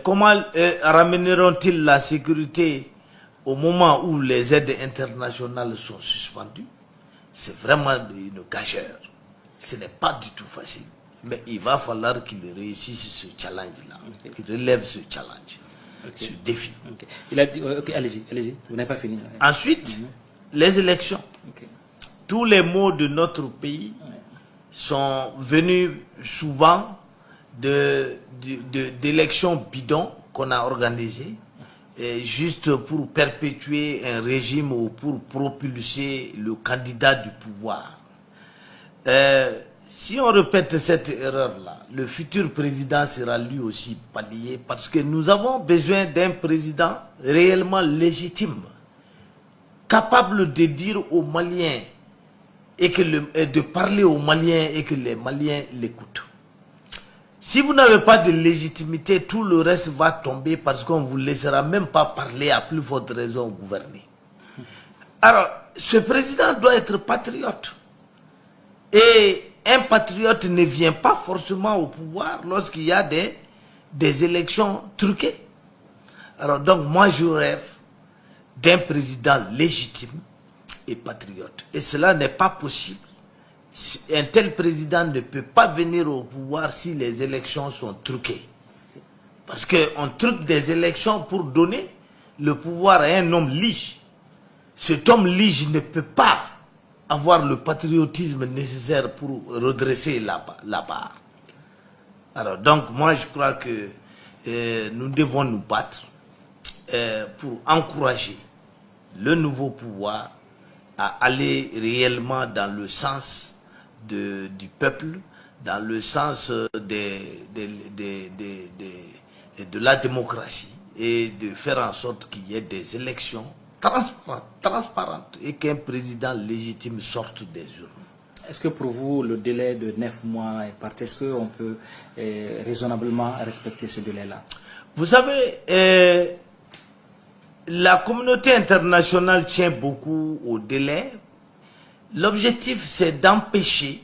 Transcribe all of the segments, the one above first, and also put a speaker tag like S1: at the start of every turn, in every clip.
S1: comment ramèneront-ils la sécurité au moment où les aides internationales sont suspendues? C'est vraiment une gageure. Ce n'est pas du tout facile. Mais il va falloir qu'ils réussissent ce challenge-là, qu'ils relèvent ce challenge, ce défi.
S2: Il a dit, allez-y, vous n'avez pas fini.
S1: Ensuite, les élections. Tous les maux de notre pays sont venus souvent d'élections bidons qu'on a organisées, juste pour perpétuer un régime ou pour propulser le candidat du pouvoir. Si on répète cette erreur-là, le futur président sera lui aussi balayé parce que nous avons besoin d'un président réellement légitime, capable de dire aux Maliens et de parler aux Maliens et que les Maliens l'écoutent. Si vous n'avez pas de légitimité, tout le reste va tomber parce qu'on ne vous laissera même pas parler, à plus forte raison gouverner. Alors, ce président doit être patriote. Et un patriote ne vient pas forcément au pouvoir lorsqu'il y a des élections truquées. Alors donc moi je rêve d'un président légitime et patriote. Et cela n'est pas possible. Un tel président ne peut pas venir au pouvoir si les élections sont truquées. Parce qu'on truque des élections pour donner le pouvoir à un homme lige. Cet homme lige ne peut pas avoir le patriotisme nécessaire pour redresser la barre. Alors donc moi je crois que nous devons nous battre pour encourager le nouveau pouvoir à aller réellement dans le sens du peuple, dans le sens de la démocratie et de faire en sorte qu'il y ait des élections transparente et qu'un président légitime sorte des urnes.
S2: Est-ce que pour vous, le délai de 9 mois est parti? Est-ce qu'on peut raisonnablement respecter ce délai-là?
S1: Vous savez, la communauté internationale tient beaucoup au délai. L'objectif, c'est d'empêcher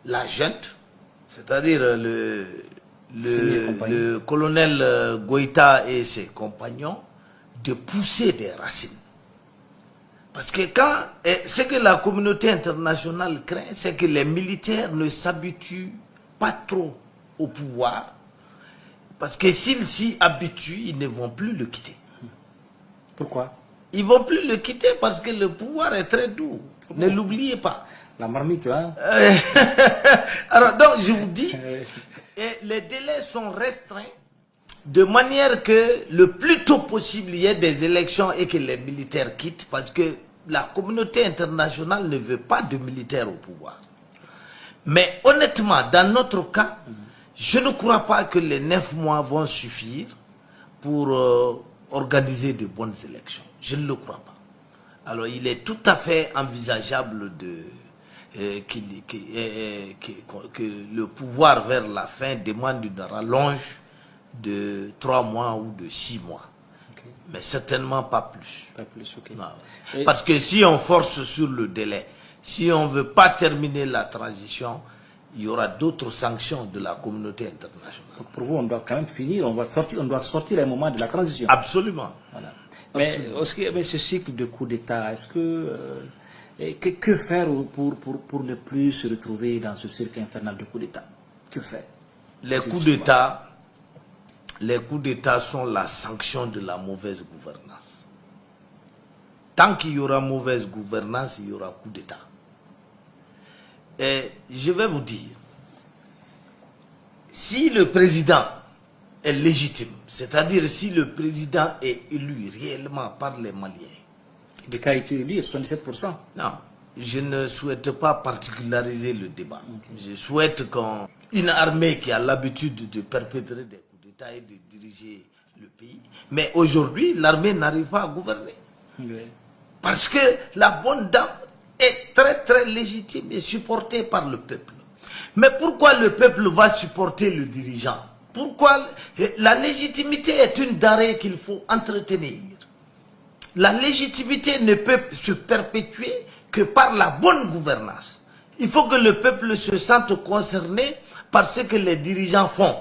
S1: la junte, c'est-à-dire le colonel Goïta et ses compagnons, de pousser des racines. Parce que ce que la communauté internationale craint, c'est que les militaires ne s'habituent pas trop au pouvoir. Parce que s'ils s'y habituent, ils ne vont plus le quitter.
S2: Pourquoi?
S1: Ils ne vont plus le quitter parce que le pouvoir est très doux. Ne l'oubliez pas.
S2: La marmite, hein?
S1: Alors donc, je vous dis, les délais sont restreints de manière que le plus tôt possible il y ait des élections et que les militaires quittent, parce que la communauté internationale ne veut pas de militaires au pouvoir. Mais honnêtement, dans notre cas, je ne crois pas que les 9 mois vont suffire pour organiser de bonnes élections. Je ne le crois pas. Alors il est tout à fait envisageable que le pouvoir vers la fin demande une rallonge de 3 mois ou de 6 mois. Mais certainement pas plus.
S2: Pas plus, ok.
S1: Non. Parce que si on force sur le délai, si on ne veut pas terminer la transition, il y aura d'autres sanctions de la communauté internationale.
S2: Donc pour vous, on doit quand même finir, on doit sortir à un moment de la transition.
S1: Absolument.
S2: Voilà. Mais ce cycle de coup d'État, est-ce que faire pour ne plus se retrouver dans ce cirque infernal de coup d'État? Que faire?
S1: Les coups d'État sont la sanction de la mauvaise gouvernance. Tant qu'il y aura mauvaise gouvernance, il y aura coup d'État. Et je vais vous dire, si le président est légitime, c'est-à-dire si le président est élu réellement par les Maliens.
S2: Le cas a été élu, 77%.
S1: Non, je ne souhaite pas particulariser le débat. Je souhaite qu'une armée qui a l'habitude de perpétrer des coups d'État et de diriger le pays, mais aujourd'hui, l'armée n'arrive pas à gouverner.
S2: Oui.
S1: Parce que la bonne dame est très très légitime et supportée par le peuple. Mais pourquoi le peuple va supporter le dirigeant? Pourquoi? La légitimité est une denrée qu'il faut entretenir. La légitimité ne peut se perpétuer que par la bonne gouvernance. Il faut que le peuple se sente concerné par ce que les dirigeants font.